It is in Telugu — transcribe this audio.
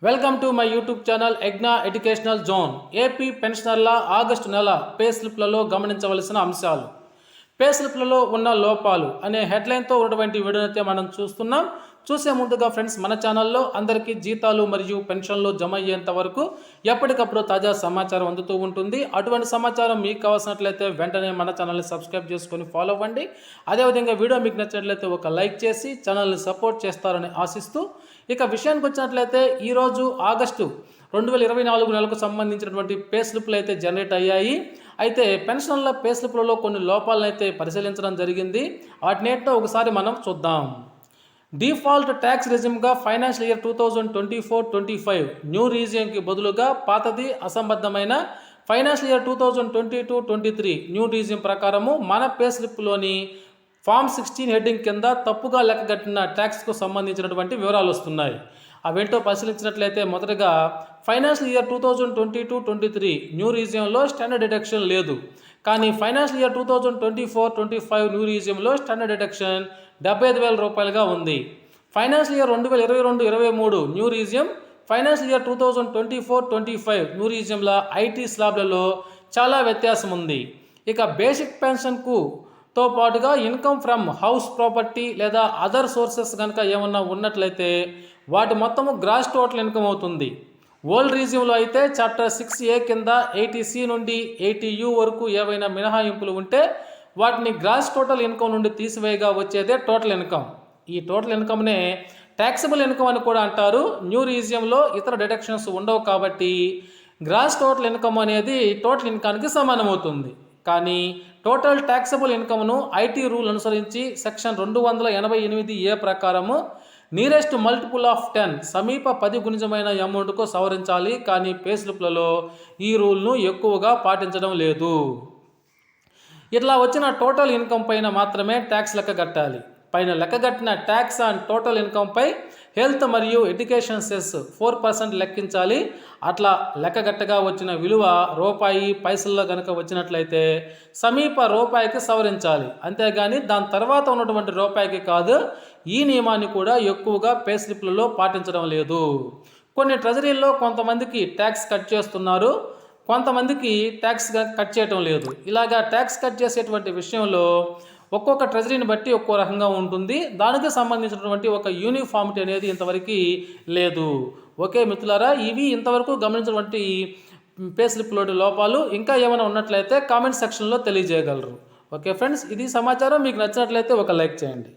Welcome to my YouTube channel ఎగ్నా ఎడ్యుకేషనల్ జోన్. ఏపీ పెన్షనర్ల ఆగస్టు నెల పే స్లిప్లలో గమనించవలసిన అంశాలు, పే స్లిప్లలో ఉన్న లోపాలు అనే హెడ్లైన్తో ఉన్నటువంటి వీడియోనైతే మనం చూస్తున్నాం. చూసే ముందుగా ఫ్రెండ్స్, మన ఛానల్లో అందరికీ జీతాలు మరియు పెన్షన్లు జమ అయ్యేంత వరకు ఎప్పటికప్పుడు తాజా సమాచారం అందుతూ ఉంటుంది. అటువంటి సమాచారం మీకు కావాల్సినట్లయితే వెంటనే మన ఛానల్ని సబ్స్క్రైబ్ చేసుకొని ఫాలో అవ్వండి. అదేవిధంగా వీడియో మీకు నచ్చినట్లయితే ఒక లైక్ చేసి ఛానల్ని సపోర్ట్ చేస్తారని ఆశిస్తూ, ఇక విషయానికి వచ్చినట్లయితే ఈరోజు ఆగస్టు 2024 నెలకు సంబంధించినటువంటి పే స్లిప్లు అయితే జనరేట్ అయ్యాయి. అయితే పెన్షన్ల పే స్లిప్లలో కొన్ని లోపాలను అయితే పరిశీలించడం జరిగింది. వాటినేంటో ఒకసారి మనం చూద్దాం. డిఫాల్ట్ ట్యాక్స్ రెజిమ్గా ఫైనాన్షియల్ ఇయర్ 2024-25 న్యూ రీజియంకి బదులుగా పాతది అసంబద్ధమైన ఫైనాన్షియల్ ఇయర్ 2022-23 న్యూ రీజియం ప్రకారము మన పే స్లిప్లోని ఫామ్ 16 హెడ్డింగ్ కింద తప్పుగా లెక్కగట్టిన ట్యాక్స్కు సంబంధించినటువంటి వివరాలు వస్తున్నాయి. అవేంటో పరిశీలించినట్లయితే, మొదటగా ఫైనాన్షియల్ ఇయర్ 2022-23 న్యూ రీజియంలో స్టాండర్డ్ డిడక్షన్ లేదు. కానీ ఫైనాన్షియల్ ఇయర్ 2024-25 న్యూ రీజియంలో స్టాండర్డ్ డిడక్షన్ 75,000 రూపాయలుగా ఉంది. Financial year 2022-23 new regime, financial year 2024-25 new రీజియంల ఐటీ స్లాబ్లలో చాలా వ్యత్యాసం ఉంది. ఇక బేసిక్ పెన్షన్కు తో పాటుగా ఇన్కమ్ ఫ్రమ్ హౌస్ ప్రాపర్టీ లేదా అదర్ సోర్సెస్ కనుక ఏమన్నా ఉన్నట్లయితే వాటి మొత్తము గ్రాస్ టోటల్ ఇన్కమ్ అవుతుంది. ఓల్డ్ రీజియంలో అయితే చాప్టర్ 6A కింద 80C నుండి 80U వరకు ఏవైనా మినహాయింపులు ఉంటే వాటిని గ్రాస్ టోటల్ ఇన్కమ్ నుండి తీసివేయగా వచ్చేదే టోటల్ ఇన్కమ్. ఈ టోటల్ ఇన్కమ్నే ట్యాక్సిబుల్ ఇన్కమ్ అని కూడా అంటారు. న్యూ రీజియంలో ఇతర డిడక్షన్స్ ఉండవు కాబట్టి గ్రాస్ టోటల్ ఇన్కమ్ అనేది టోటల్ ఇన్కమ్కి సమానమవుతుంది. కానీ టోటల్ ట్యాక్సబుల్ ఇన్కమ్ను ఐటీ రూల్ అనుసరించి సెక్షన్ 288A ప్రకారము నియరెస్ట్ మల్టిపుల్ ఆఫ్ 10 సమీప 10 గుణిజమైన అమౌంట్కు సవరించాలి. కానీ పే స్లిప్లలో ఈ రూల్ను ఎక్కువగా పాటించడం లేదు. ఇట్లా వచ్చిన టోటల్ ఇన్కమ్ పైన మాత్రమే ట్యాక్స్ లెక్క కట్టాలి. పైన లెక్కగట్టిన ట్యాక్స్ ఆన్ టోటల్ ఇన్కమ్పై హెల్త్ మరియు ఎడ్యుకేషన్ సెస్ 4% లెక్కించాలి. అట్లా లెక్కగట్టగా వచ్చిన విలువ రూపాయి పైసల్లో కనుక వచ్చినట్లయితే సమీప రూపాయికి సవరించాలి. అంతేగాని దాని తర్వాత ఉన్నటువంటి రూపాయికి కాదు. ఈ నియమాన్ని కూడా ఎక్కువగా పే స్లిప్లలో పాటించడం లేదు. కొన్ని ట్రెజరీల్లో కొంతమందికి ట్యాక్స్ కట్ చేస్తున్నారు, కొంతమందికి ట్యాక్స్ కట్ చేయటం లేదు. ఇలాగా ట్యాక్స్ కట్ చేసేటువంటి విషయంలో ఒక్కొక్క ట్రెజరీని బట్టి ఒక్కో రకంగా ఉంటుంది. దానికి సంబంధించినటువంటి ఒక యూనిఫామిటీ అనేది ఇంతవరకు లేదు. ఓకే మిత్రులారా, ఇవి ఇంతవరకు గమనించినటువంటి పే స్లిప్లోని లోపాలు. ఇంకా ఏమైనా ఉన్నట్లయితే కామెంట్ సెక్షన్లో తెలియజేయగలరు. ఓకే ఫ్రెండ్స్, ఇది సమాచారం. మీకు నచ్చినట్లయితే ఒక లైక్ చేయండి.